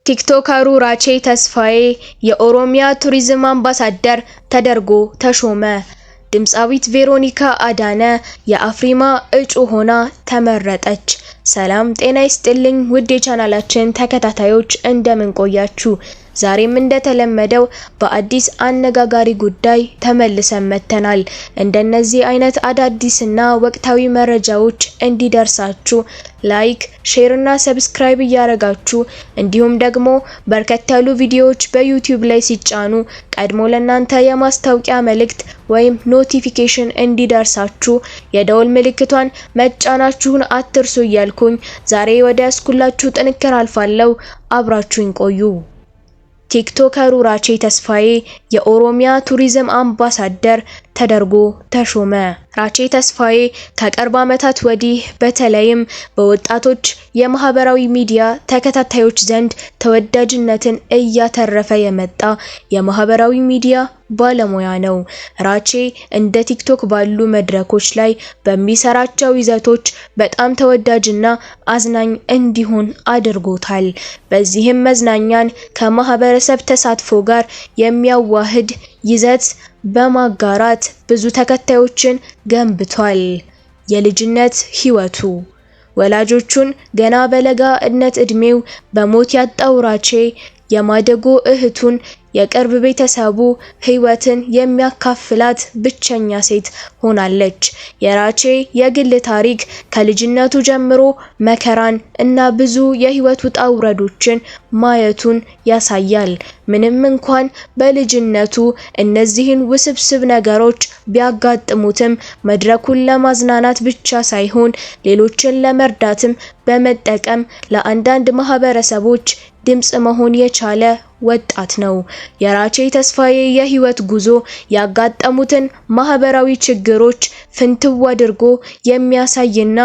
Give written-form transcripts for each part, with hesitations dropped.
ቲክቶከሩ ራቼ ተስፋዬ የኦሮሚያ ቱሪዝም አምባሳደር ተደርጎ ተሾመ። ድምፃዊት ቬሮኒካ አዳነ የአፍሪማ እጩ ሆና ተመረጠች። ሰላም ጤና ይስጥልኝ ውድ የቻናላችን ተከታታዮች እንደምን ቆያችሁ? ዛሬም እንደተለመደው በአዲስ አነጋጋሪ ጉዳይ ተመልሰን መጥተናል። እንደነዚህ አይነት አዳዲስና ወቅታዊ መረጃዎች እንዲደርሳችሁ ላይክ፣ ሼር እና ሰብስክራይብ እያደረጋችሁ እንዲሁም ደግሞ በርከት ያሉ ቪዲዮዎች በዩቲዩብ ላይ ሲጫኑ ቀድሞ ለናንተ የማስታወቂያ መልእክት ወይም ኖቲፊኬሽን እንዲደርሳችሁ የደወል ምልክቷን መጫናችሁን አትርሱ እያልኩኝ ዛሬ ወደ ያስኩላችሁ ጥንቅር አልፋለሁ። አብራችሁኝ ቆዩ። ቲክቶከሩ ራቼ ተስፋዬ የኦሮሚያ ቱሪዝም አምባሳደር ተደርጎ ተሾመ። ራቼ ተስፋዬ ከቅርብ ዓመታት ወዲህ በተለይም በወጣቶች የማህበራዊ ሚዲያ ተከታታዮች ዘንድ ተወዳጅነትን እያተረፈ የመጣ የማህበራዊ ሚዲያ ባለሙያ ነው። ራቼ እንደ ቲክቶክ ባሉ መድረኮች ላይ በሚሰራቸው ይዘቶች በጣም ተወዳጅና አዝናኝ እንዲሆን አድርጎታል። በዚህም መዝናኛን ከማህበረሰብ ተሳትፎ ጋር የሚያዋህድ ይዘት በማጋራት ብዙ ተከታዮችን ገንብቷል። የልጅነት ህይወቱ ወላጆቹን ገና በለጋነት እድሜው በሞት ያጣው ራቼ የማደጎ እህቱን የቅርብ ቤተሰቡ ህይወትን የሚያካፍላት ብቸኛ ሴት ሆናለች። የራቼ የግል ታሪክ ከልጅነቱ ጀምሮ መከራን እና ብዙ የህይወት ውጣ ውረዶችን ማየቱን ያሳያል። ምንም እንኳን በልጅነቱ እነዚህን ውስብስብ ነገሮች ቢያጋጥሙትም መድረኩን ለማዝናናት ብቻ ሳይሆን ሌሎችን ለመርዳትም በመጠቀም ለአንዳንድ ማህበረሰቦች ድምጽ መሆን የቻለ ወጣት ነው። የራቼ ተስፋዬ የህይወት ጉዞ ያጋጠሙትን ማህበራዊ ችግሮች ፍንትው አድርጎ የሚያሳይና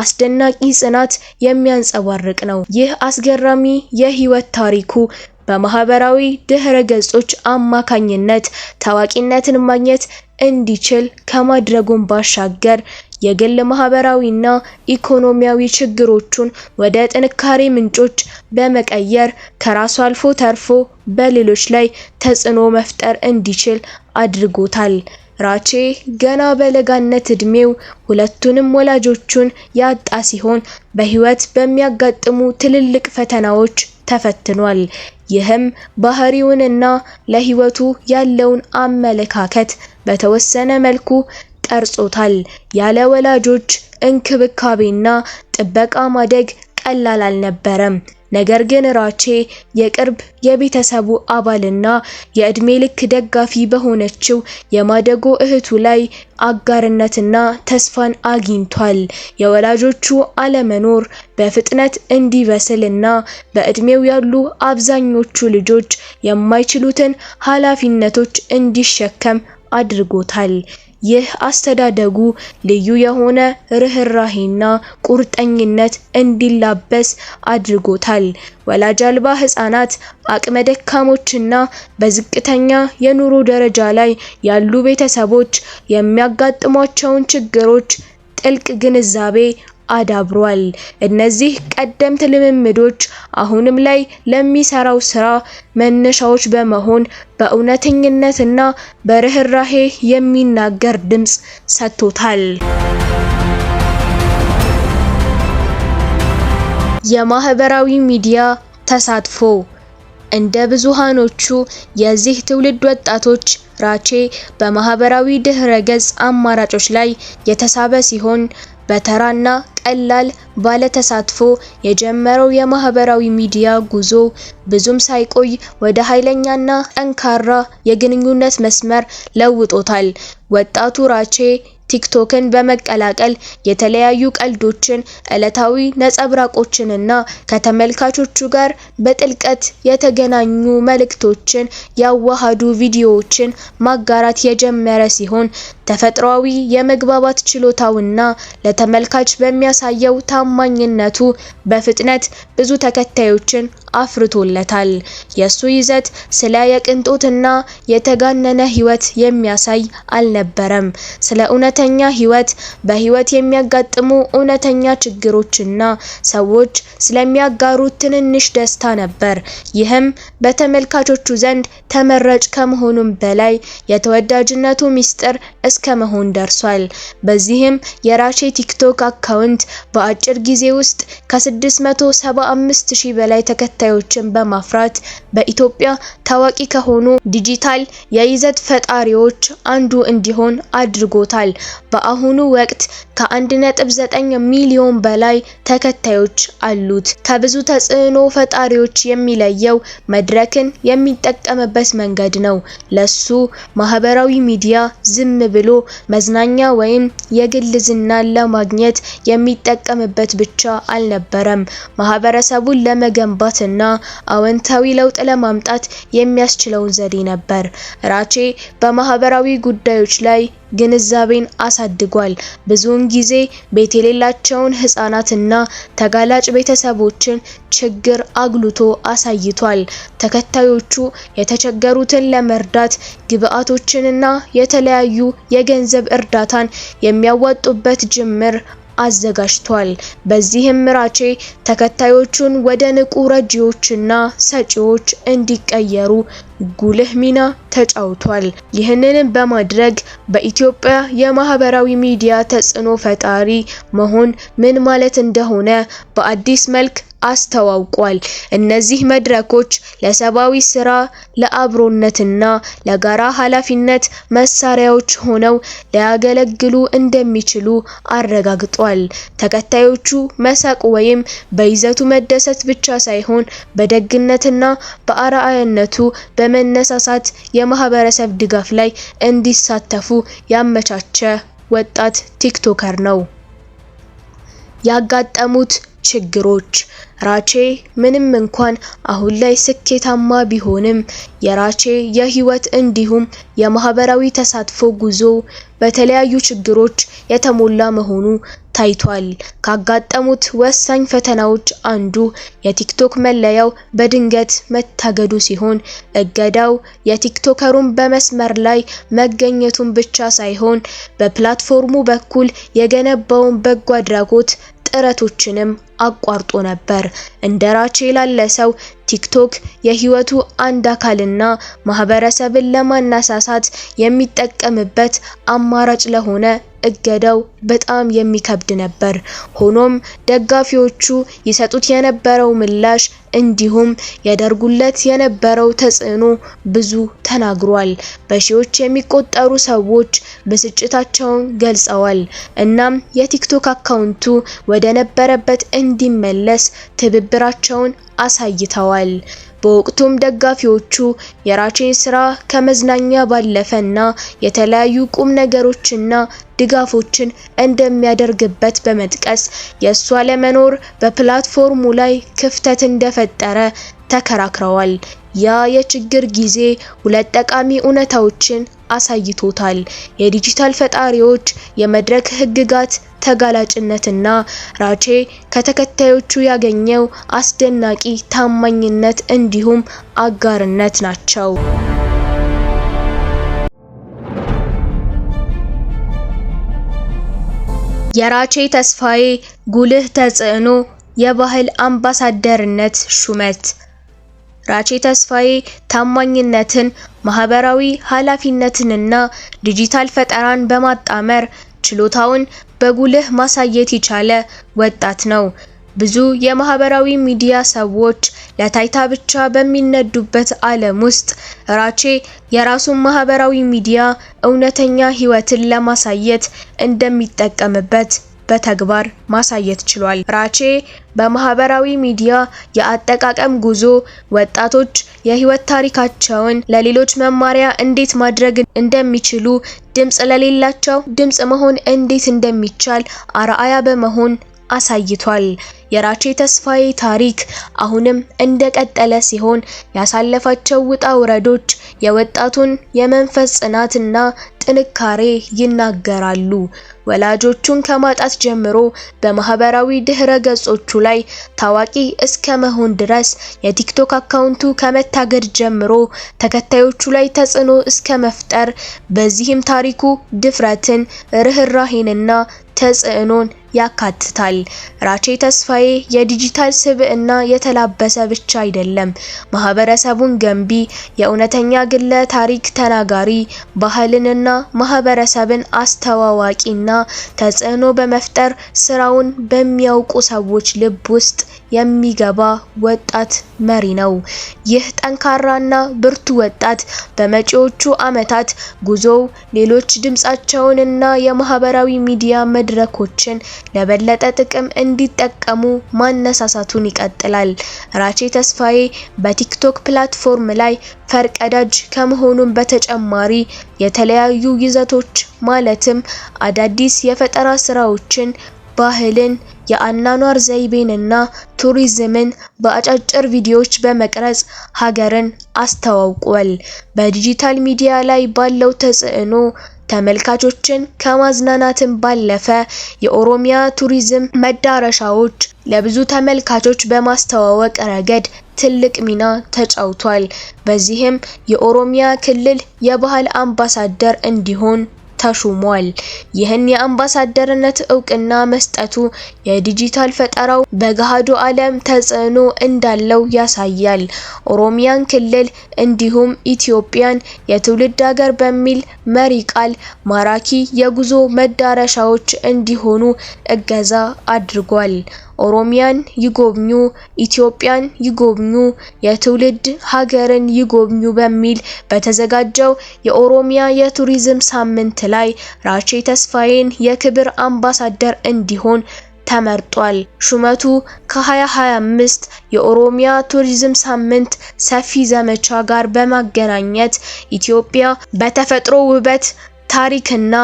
አስደናቂ ጽናት የሚያንጸባርቅ ነው። ይህ አስገራሚ የህይወት ታሪኩ በማህበራዊ ድህረ ገጾች አማካኝነት ታዋቂነትን ማግኘት እንዲችል ከማድረጉም ባሻገር የግል ማህበራዊና ኢኮኖሚያዊ ችግሮቹን ወደ ጥንካሬ ምንጮች በመቀየር ከራሱ አልፎ ተርፎ በሌሎች ላይ ተጽዕኖ መፍጠር እንዲችል አድርጎታል። ራቼ ገና በለጋነት እድሜው ሁለቱንም ወላጆቹን ያጣ ሲሆን በህይወት በሚያጋጥሙ ትልልቅ ፈተናዎች ተፈትኗል። ይህም ባህሪውንና ለህይወቱ ያለውን አመለካከት በተወሰነ መልኩ ቀርጾታል። ያለ ወላጆች እንክብካቤና ጥበቃ ማደግ ቀላል አልነበረም። ነገር ግን ራቼ የቅርብ የቤተሰቡ አባልና የእድሜ ልክ ደጋፊ በሆነችው የማደጎ እህቱ ላይ አጋርነትና ተስፋን አግኝቷል። የወላጆቹ አለመኖር በፍጥነት እንዲበስልና በእድሜው ያሉ አብዛኞቹ ልጆች የማይችሉትን ኃላፊነቶች እንዲሸከም አድርጎታል። ይህ አስተዳደጉ ልዩ የሆነ ርህራሄና ቁርጠኝነት እንዲላበስ አድርጎታል። ወላጅ አልባ ህፃናት፣ አቅመ ደካሞችና በዝቅተኛ የኑሮ ደረጃ ላይ ያሉ ቤተሰቦች የሚያጋጥሟቸውን ችግሮች ጥልቅ ግንዛቤ አዳብሯል። እነዚህ ቀደምት ልምምዶች አሁንም ላይ ለሚሰራው ስራ መነሻዎች በመሆን በእውነተኝነትና በርህራሄ የሚናገር ድምጽ ሰጥቶታል። የማህበራዊ ሚዲያ ተሳትፎ እንደ ብዙሃኖቹ የዚህ ትውልድ ወጣቶች ራቼ በማህበራዊ ድህረ ገጽ አማራጮች ላይ የተሳበ ሲሆን በተራና ቀላል ባለተሳትፎ የጀመረው የማህበራዊ ሚዲያ ጉዞ ብዙም ሳይቆይ ወደ ኃይለኛና ጠንካራ የግንኙነት መስመር ለውጦታል። ወጣቱ ራቼ ቲክቶክን በመቀላቀል የተለያዩ ቀልዶችን፣ ዕለታዊ ነጸብራቆችንና ከተመልካቾቹ ጋር በጥልቀት የተገናኙ መልእክቶችን ያዋሃዱ ቪዲዮዎችን ማጋራት የጀመረ ሲሆን ተፈጥሯዊ የመግባባት ችሎታውና ለተመልካች በሚያሳየው ታማኝነቱ በፍጥነት ብዙ ተከታዮችን አፍርቶለታል። የሱ ይዘት ስለ የቅንጦትና የተጋነነ ህይወት የሚያሳይ አልነበረም። ስለ እውነተኛ ህይወት፣ በህይወት የሚያጋጥሙ እውነተኛ ችግሮችና ሰዎች ስለሚያጋሩት ትንንሽ ደስታ ነበር። ይህም በተመልካቾቹ ዘንድ ተመራጭ ከመሆኑም በላይ የተወዳጅነቱ ሚስጥር እስከ መሆን ደርሷል። በዚህም የራቼ ቲክቶክ አካውንት በአጭር ጊዜ ውስጥ ከ675,000 በላይ ተከታዮችን በማፍራት በኢትዮጵያ ታዋቂ ከሆኑ ዲጂታል የይዘት ፈጣሪዎች አንዱ እንዲሆን አድርጎታል። በአሁኑ ወቅት ከ1.9 ሚሊዮን በላይ ተከታዮች አሉት። ከብዙ ተጽዕኖ ፈጣሪዎች የሚለየው መድረክን የሚጠቀምበት መንገድ ነው። ለሱ ማህበራዊ ሚዲያ ዝም ብሎ መዝናኛ ወይም የግል ዝናን ለማግኘት የሚጠቀምበት ብቻ አልነበረም። ማህበረሰቡን ለመገንባትና አዎንታዊ ለውጥ ለማምጣት የሚያስችለውን ዘዴ ነበር። ራቼ በማህበራዊ ጉዳዮች ላይ ግንዛቤን አሳድጓል። ብዙውን ጊዜ ቤት የሌላቸውን ህፃናትና ተጋላጭ ቤተሰቦችን ችግር አጉልቶ አሳይቷል። ተከታዮቹ የተቸገሩትን ለመርዳት ግብአቶችንና የተለያዩ የገንዘብ እርዳታን የሚያዋጡበት ጅምር አዘጋጅቷል። በዚህም ራቼ ተከታዮቹን ወደ ንቁ ረጂዎችና ሰጪዎች እንዲቀየሩ ጉልህ ሚና ተጫውቷል። ይህንንም በማድረግ በኢትዮጵያ የማህበራዊ ሚዲያ ተጽዕኖ ፈጣሪ መሆን ምን ማለት እንደሆነ በአዲስ መልክ አስተዋውቋል። እነዚህ መድረኮች ለሰብአዊ ስራ፣ ለአብሮነትና ለጋራ ኃላፊነት መሳሪያዎች ሆነው ሊያገለግሉ እንደሚችሉ አረጋግጧል። ተከታዮቹ መሳቅ ወይም በይዘቱ መደሰት ብቻ ሳይሆን በደግነትና በአርአያነቱ በመነሳሳት የማህበረሰብ ድጋፍ ላይ እንዲሳተፉ ያመቻቸ ወጣት ቲክቶከር ነው። ያጋጠሙት ችግሮች ራቼ ምንም እንኳን አሁን ላይ ስኬታማ ቢሆንም የራቼ የህይወት እንዲሁም የማህበራዊ ተሳትፎ ጉዞ በተለያዩ ችግሮች የተሞላ መሆኑ ታይቷል። ካጋጠሙት ወሳኝ ፈተናዎች አንዱ የቲክቶክ መለያው በድንገት መታገዱ ሲሆን እገዳው የቲክቶከሩን በመስመር ላይ መገኘቱን ብቻ ሳይሆን በፕላትፎርሙ በኩል የገነባውን በጎ አድራጎት ጥረቶችንም አቋርጦ ነበር። እንደ ራቼ ላለ ሰው ቲክቶክ የህይወቱ አንድ አካልና ማህበረሰብን ለማነሳሳት የሚጠቀምበት አማራጭ ለሆነ እገዳው በጣም የሚከብድ ነበር። ሆኖም ደጋፊዎቹ ይሰጡት የነበረው ምላሽ እንዲሁም ያደርጉለት የነበረው ተጽዕኖ ብዙ ተናግሯል። በሺዎች የሚቆጠሩ ሰዎች ብስጭታቸውን ገልጸዋል። እናም የቲክቶክ አካውንቱ ወደ ነበረበት እንዲመለስ ትብብራቸውን አሳይተዋል። በወቅቱም ደጋፊዎቹ የራቼን ስራ ከመዝናኛ ባለፈና የተለያዩ ቁም ነገሮችና ድጋፎችን እንደሚያደርግበት በመጥቀስ የእሱ አለመኖር በፕላትፎርሙ ላይ ክፍተት እንደፈጠረ ተከራክረዋል። ያ የችግር ጊዜ ሁለት ጠቃሚ እውነታዎችን አሳይቶታል። የዲጂታል ፈጣሪዎች የመድረክ ህግጋት ተጋላጭነትና ራቼ ከተከታዮቹ ያገኘው አስደናቂ ታማኝነት እንዲሁም አጋርነት ናቸው። የራቼ ተስፋዬ ጉልህ ተጽዕኖ የባህል አምባሳደርነት ሹመት። ራቼ ተስፋዬ ታማኝነትን፣ ማህበራዊ ኃላፊነትንና ዲጂታል ፈጠራን በማጣመር ችሎታውን በጉልህ ማሳየት የቻለ ወጣት ነው። ብዙ የማህበራዊ ሚዲያ ሰዎች ለታይታ ብቻ በሚነዱበት ዓለም ውስጥ ራቼ የራሱን ማህበራዊ ሚዲያ እውነተኛ ህይወትን ለማሳየት እንደሚጠቀምበት በተግባር ማሳየት ችሏል። ራቼ በማህበራዊ ሚዲያ የአጠቃቀም ጉዞ ወጣቶች የህይወት ታሪካቸውን ለሌሎች መማሪያ እንዴት ማድረግ እንደሚችሉ፣ ድምጽ ለሌላቸው ድምጽ መሆን እንዴት እንደሚቻል አርአያ በመሆን አሳይቷል። የራቼ ተስፋዬ ታሪክ አሁንም እንደቀጠለ ሲሆን ያሳለፋቸው ውጣ ውረዶች የወጣቱን የመንፈስ ጽናትና ጥንካሬ ይናገራሉ። ወላጆቹን ከማጣት ጀምሮ በማህበራዊ ድህረ ገጾቹ ላይ ታዋቂ እስከ መሆን ድረስ የቲክቶክ አካውንቱ ከመታገድ ጀምሮ ተከታዮቹ ላይ ተጽዕኖ እስከ መፍጠር፣ በዚህም ታሪኩ ድፍረትን፣ ርህራሄንና ተጽዕኖን ያካትታል። ራቼ ተስፋዬ የዲጂታል ስብዕና የተላበሰ ብቻ አይደለም፤ ማህበረሰቡን ገንቢ፣ የእውነተኛ ግለ ታሪክ ተናጋሪ፣ ባህልንና ማህበረሰብን አስተዋዋቂና ተጽዕኖ በመፍጠር ስራውን በሚያውቁ ሰዎች ልብ ውስጥ የሚገባ ወጣት መሪ ነው። ይህ ጠንካራና ብርቱ ወጣት በመጪዎቹ ዓመታት ጉዞው ሌሎች ድምጻቸውንና የማህበራዊ ሚዲያ መድረኮችን ለበለጠ ጥቅም እንዲጠቀሙ ማነሳሳቱን ይቀጥላል። ራቼ ተስፋዬ በቲክቶክ ፕላትፎርም ላይ ፈርቀዳጅ ከመሆኑም በተጨማሪ የተለያዩ ይዘቶች ማለትም አዳዲስ የፈጠራ ስራዎችን፣ ባህልን፣ የአኗኗር ዘይቤንና ቱሪዝምን በአጫጭር ቪዲዮዎች በመቅረጽ ሀገርን አስተዋውቋል። በዲጂታል ሚዲያ ላይ ባለው ተጽዕኖ ተመልካቾችን ከማዝናናትም ባለፈ የኦሮሚያ ቱሪዝም መዳረሻዎች ለብዙ ተመልካቾች በማስተዋወቅ ረገድ ትልቅ ሚና ተጫውቷል። በዚህም የኦሮሚያ ክልል የባህል አምባሳደር እንዲሆን ተሹሟል። ይህን የአምባሳደርነት እውቅና መስጠቱ የዲጂታል ፈጠራው በገሃዱ ዓለም ተጽዕኖ እንዳለው ያሳያል። ኦሮሚያን ክልል እንዲሁም ኢትዮጵያን የትውልድ ሀገር በሚል መሪ ቃል ማራኪ የጉዞ መዳረሻዎች እንዲሆኑ እገዛ አድርጓል። ኦሮሚያን ይጎብኙ፣ ኢትዮጵያን ይጎብኙ፣ የትውልድ ሀገርን ይጎብኙ በሚል በተዘጋጀው የኦሮሚያ የቱሪዝም ሳምንት ላይ ራቼ ተስፋዬን የክብር አምባሳደር እንዲሆን ተመርጧል። ሹመቱ ከ2025 የኦሮሚያ ቱሪዝም ሳምንት ሰፊ ዘመቻ ጋር በማገናኘት ኢትዮጵያ በተፈጥሮ ውበት፣ ታሪክና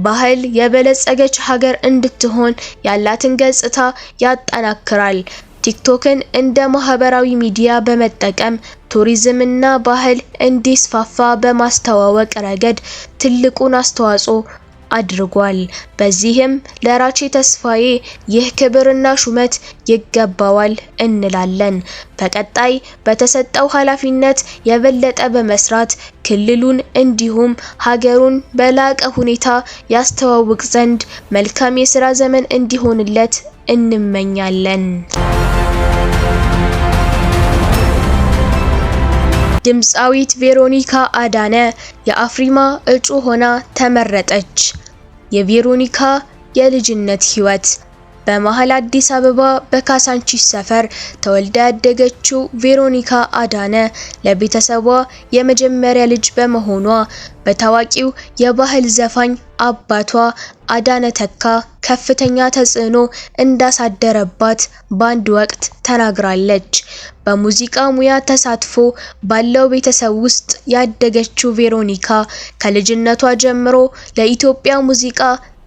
ባህል የበለጸገች ሀገር እንድትሆን ያላትን ገጽታ ያጠናክራል። ቲክቶክን እንደ ማህበራዊ ሚዲያ በመጠቀም ቱሪዝምና ባህል እንዲስፋፋ በማስተዋወቅ ረገድ ትልቁን አስተዋጽኦ አድርጓል። በዚህም ለራቼ ተስፋዬ ይህ ክብርና ሹመት ይገባዋል እንላለን። በቀጣይ በተሰጠው ኃላፊነት የበለጠ በመስራት ክልሉን እንዲሁም ሀገሩን በላቀ ሁኔታ ያስተዋውቅ ዘንድ መልካም የሥራ ዘመን እንዲሆንለት እንመኛለን። ድምፃዊት ቬሮኒካ አዳነ የአፍሪማ እጩ ሆና ተመረጠች። የቬሮኒካ የልጅነት ህይወት። በመሃል አዲስ አበባ በካሳንቺስ ሰፈር ተወልዳ ያደገችው ቬሮኒካ አዳነ ለቤተሰቧ የመጀመሪያ ልጅ በመሆኗ በታዋቂው የባህል ዘፋኝ አባቷ አዳነ ተካ ከፍተኛ ተጽዕኖ እንዳሳደረባት በአንድ ወቅት ተናግራለች። በሙዚቃ ሙያ ተሳትፎ ባለው ቤተሰብ ውስጥ ያደገችው ቬሮኒካ ከልጅነቷ ጀምሮ ለኢትዮጵያ ሙዚቃ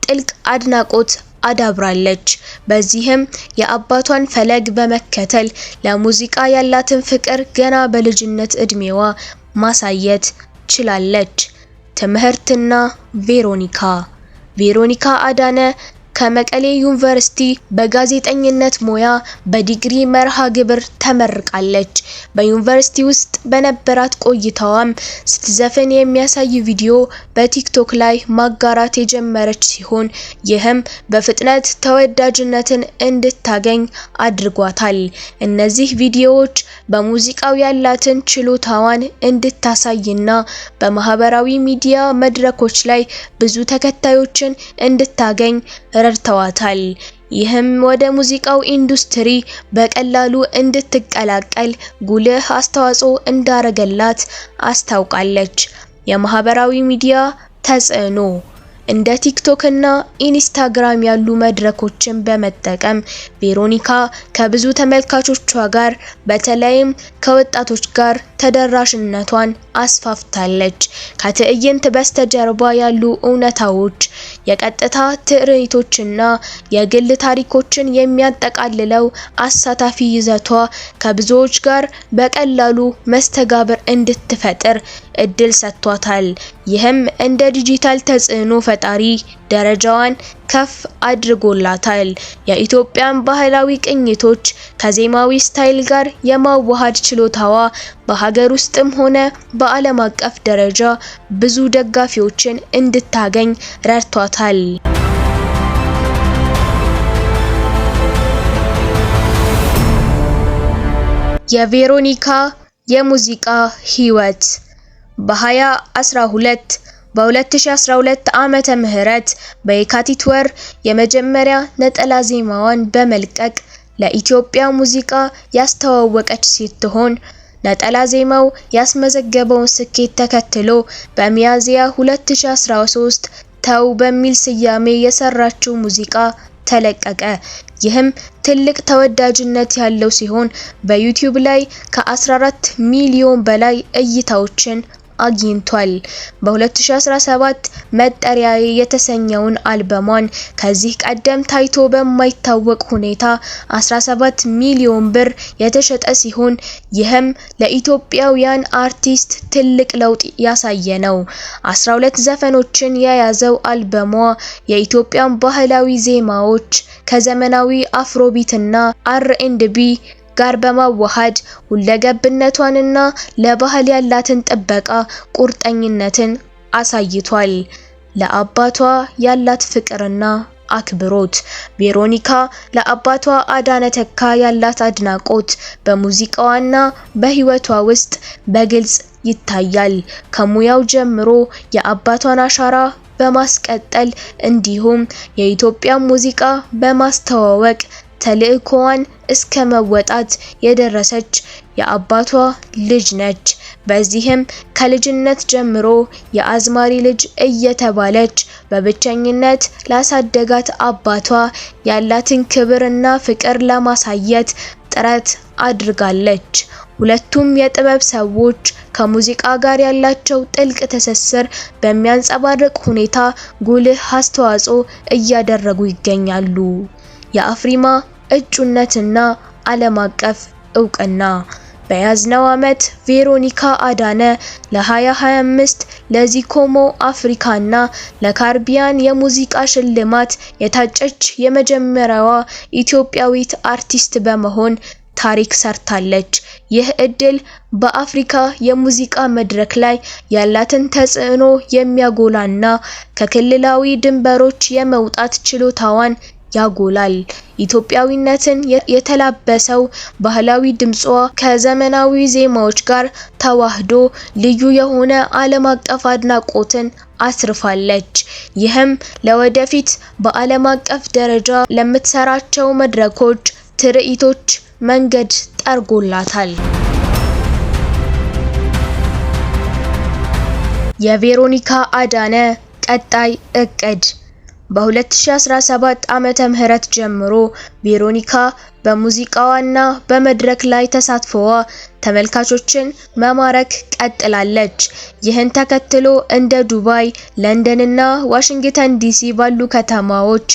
ጥልቅ አድናቆት አዳብራለች። በዚህም የአባቷን ፈለግ በመከተል ለሙዚቃ ያላትን ፍቅር ገና በልጅነት እድሜዋ ማሳየት ችላለች። ትምህርትና ቬሮኒካ አዳነ ከመቀሌ ዩኒቨርሲቲ በጋዜጠኝነት ሙያ በዲግሪ መርሃ ግብር ተመርቃለች። በዩኒቨርሲቲ ውስጥ በነበራት ቆይታዋም ስትዘፍን የሚያሳይ ቪዲዮ በቲክቶክ ላይ ማጋራት የጀመረች ሲሆን ይህም በፍጥነት ተወዳጅነትን እንድታገኝ አድርጓታል። እነዚህ ቪዲዮዎች በሙዚቃው ያላትን ችሎታዋን እንድታሳይና በማህበራዊ ሚዲያ መድረኮች ላይ ብዙ ተከታዮችን እንድታገኝ ረድተዋታል። ይህም ወደ ሙዚቃው ኢንዱስትሪ በቀላሉ እንድትቀላቀል ጉልህ አስተዋጽኦ እንዳረገላት አስታውቃለች። የማህበራዊ ሚዲያ ተጽዕኖ። እንደ ቲክቶክ እና ኢንስታግራም ያሉ መድረኮችን በመጠቀም ቬሮኒካ ከብዙ ተመልካቾቿ ጋር በተለይም ከወጣቶች ጋር ተደራሽነቷን አስፋፍታለች። ከትዕይንት በስተጀርባ ያሉ እውነታዎች፣ የቀጥታ ትርኢቶችና የግል ታሪኮችን የሚያጠቃልለው አሳታፊ ይዘቷ ከብዙዎች ጋር በቀላሉ መስተጋብር እንድትፈጥር እድል ሰጥቷታል። ይህም እንደ ዲጂታል ተጽዕኖ ፈጣሪ ደረጃዋን ከፍ አድርጎላታል። የኢትዮጵያን ባህላዊ ቅኝቶች ከዜማዊ ስታይል ጋር የማዋሃድ ችሎታዋ በሀገር ውስጥም ሆነ በዓለም አቀፍ ደረጃ ብዙ ደጋፊዎችን እንድታገኝ ረድቷታል። የቬሮኒካ የሙዚቃ ህይወት በ2012 ዓመተ ምህረት በየካቲት ወር የመጀመሪያ ነጠላ ዜማዋን በመልቀቅ ለኢትዮጵያ ሙዚቃ ያስተዋወቀች ስትሆን ነጠላ ዜማው ያስመዘገበውን ስኬት ተከትሎ በሚያዝያ 2013 ተው በሚል ስያሜ የሰራችው ሙዚቃ ተለቀቀ። ይህም ትልቅ ተወዳጅነት ያለው ሲሆን በዩቲዩብ ላይ ከ14 ሚሊዮን በላይ እይታዎችን አግኝቷል። በ2017 መጠሪያዬ የተሰኘውን አልበሟን ከዚህ ቀደም ታይቶ በማይታወቅ ሁኔታ 17 ሚሊዮን ብር የተሸጠ ሲሆን ይህም ለኢትዮጵያውያን አርቲስት ትልቅ ለውጥ ያሳየ ነው። 12 ዘፈኖችን የያዘው አልበሟ የኢትዮጵያን ባህላዊ ዜማዎች ከዘመናዊ አፍሮቢትና R&B ጋር በማዋሃድ ሁለገብነቷንና ለባህል ያላትን ጥበቃ ቁርጠኝነትን አሳይቷል። ለአባቷ ያላት ፍቅርና አክብሮት ቬሮኒካ ለአባቷ አዳነ ተካ ያላት አድናቆት በሙዚቃዋና በህይወቷ ውስጥ በግልጽ ይታያል። ከሙያው ጀምሮ የአባቷን አሻራ በማስቀጠል እንዲሁም የኢትዮጵያ ሙዚቃ በማስተዋወቅ ተልእኮዋን እስከ መወጣት የደረሰች የአባቷ ልጅ ነች። በዚህም ከልጅነት ጀምሮ የአዝማሪ ልጅ እየተባለች በብቸኝነት ላሳደጋት አባቷ ያላትን ክብርና ፍቅር ለማሳየት ጥረት አድርጋለች። ሁለቱም የጥበብ ሰዎች ከሙዚቃ ጋር ያላቸው ጥልቅ ትስስር በሚያንጸባርቅ ሁኔታ ጉልህ አስተዋጽኦ እያደረጉ ይገኛሉ። የአፍሪማ እጩነትና ዓለም አቀፍ እውቅና በያዝነው ዓመት ቬሮኒካ አዳነ ለ2025 ለዚኮሞ አፍሪካና ለካሪቢያን የሙዚቃ ሽልማት የታጨች የመጀመሪያዋ ኢትዮጵያዊት አርቲስት በመሆን ታሪክ ሰርታለች። ይህ እድል በአፍሪካ የሙዚቃ መድረክ ላይ ያላትን ተጽዕኖ የሚያጎላና ከክልላዊ ድንበሮች የመውጣት ችሎታዋን ያጎላል። ኢትዮጵያዊነትን የተላበሰው ባህላዊ ድምጿ ከዘመናዊ ዜማዎች ጋር ተዋህዶ ልዩ የሆነ ዓለም አቀፍ አድናቆትን አትርፋለች። ይህም ለወደፊት በዓለም አቀፍ ደረጃ ለምትሰራቸው መድረኮች፣ ትርኢቶች መንገድ ጠርጎላታል። የቬሮኒካ አዳነ ቀጣይ እቅድ በ2017 ዓመተ ምህረት ጀምሮ ቬሮኒካ በሙዚቃዋና በመድረክ ላይ ተሳትፎዋ ተመልካቾችን መማረክ ቀጥላለች። ይህን ተከትሎ እንደ ዱባይ፣ ለንደንና ዋሽንግተን ዲሲ ባሉ ከተማዎች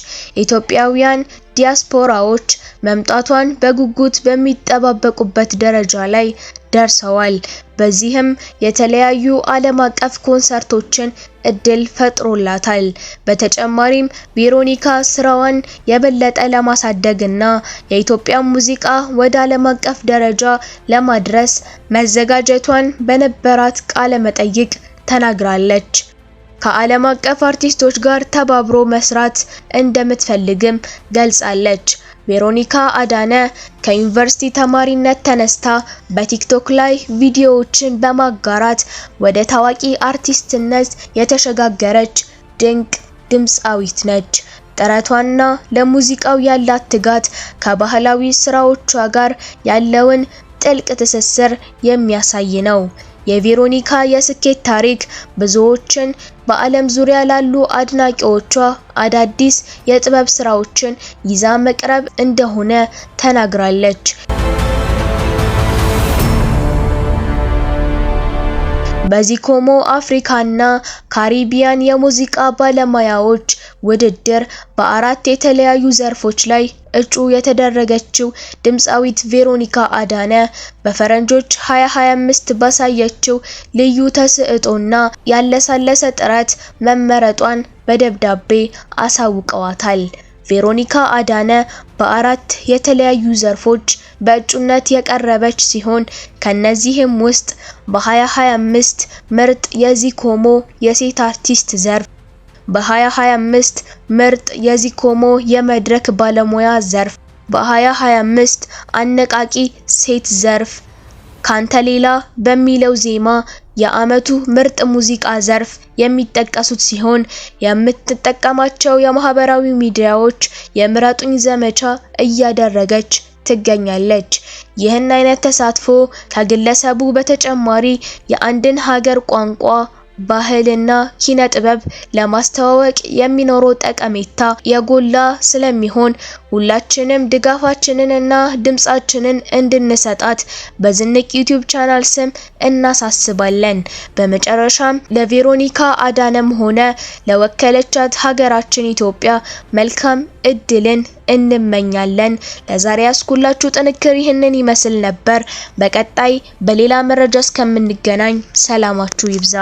ኢትዮጵያውያን ዲያስፖራዎች መምጣቷን በጉጉት በሚጠባበቁበት ደረጃ ላይ ደርሰዋል። በዚህም የተለያዩ ዓለም አቀፍ ኮንሰርቶችን እድል ፈጥሮላታል። በተጨማሪም ቬሮኒካ ስራዋን የበለጠ ለማሳደግና የኢትዮጵያ ሙዚቃ ወደ ዓለም አቀፍ ደረጃ ለማድረስ መዘጋጀቷን በነበራት ቃለ መጠይቅ ተናግራለች። ከዓለም አቀፍ አርቲስቶች ጋር ተባብሮ መስራት እንደምትፈልግም ገልጻለች። ቬሮኒካ አዳነ ከዩኒቨርሲቲ ተማሪነት ተነስታ በቲክቶክ ላይ ቪዲዮዎችን በማጋራት ወደ ታዋቂ አርቲስትነት የተሸጋገረች ድንቅ ድምፃዊት ነች። ጥረቷና ለሙዚቃው ያላት ትጋት ከባህላዊ ስራዎቿ ጋር ያለውን ጥልቅ ትስስር የሚያሳይ ነው። የቬሮኒካ የስኬት ታሪክ ብዙዎችን በዓለም ዙሪያ ላሉ አድናቂዎቿ አዳዲስ የጥበብ ስራዎችን ይዛ መቅረብ እንደሆነ ተናግራለች። በዚኮሞ አፍሪካና ካሪቢያን የሙዚቃ ባለሙያዎች ውድድር በ4 የተለያዩ ዘርፎች ላይ እጩ የተደረገችው ድምፃዊት ቬሮኒካ አዳነ በፈረንጆች 2025 ባሳየችው ልዩ ተሰጥኦና ያለሳለሰ ጥረት መመረጧን በደብዳቤ አሳውቀዋታል። ቬሮኒካ አዳነ በ4 የተለያዩ ዘርፎች በእጩነት የቀረበች ሲሆን ከነዚህም ውስጥ በ2025 ምርጥ የዚኮሞ የሴት አርቲስት ዘርፍ፣ በ2025 ምርጥ የዚኮሞ የመድረክ ባለሙያ ዘርፍ፣ በ2025 አነቃቂ ሴት ዘርፍ፣ ካንተ ሌላ በሚለው ዜማ የዓመቱ ምርጥ ሙዚቃ ዘርፍ የሚጠቀሱት ሲሆን የምትጠቀማቸው የማህበራዊ ሚዲያዎች የምረጡኝ ዘመቻ እያደረገች ትገኛለች። ይህን አይነት ተሳትፎ ከግለሰቡ በተጨማሪ የአንድን ሀገር ቋንቋ፣ ባህልና ኪነ ጥበብ ለማስተዋወቅ የሚኖረው ጠቀሜታ የጎላ ስለሚሆን ሁላችንም ድጋፋችንንና ድምጻችንን እንድንሰጣት በዝንቅ ዩቲዩብ ቻናል ስም እናሳስባለን። በመጨረሻም ለቬሮኒካ አዳነም ሆነ ለወከለቻት ሀገራችን ኢትዮጵያ መልካም እድልን እንመኛለን። ለዛሬ ያስኩላችሁ ጥንክር ይህንን ይመስል ነበር። በቀጣይ በሌላ መረጃ እስከምንገናኝ ሰላማችሁ ይብዛ።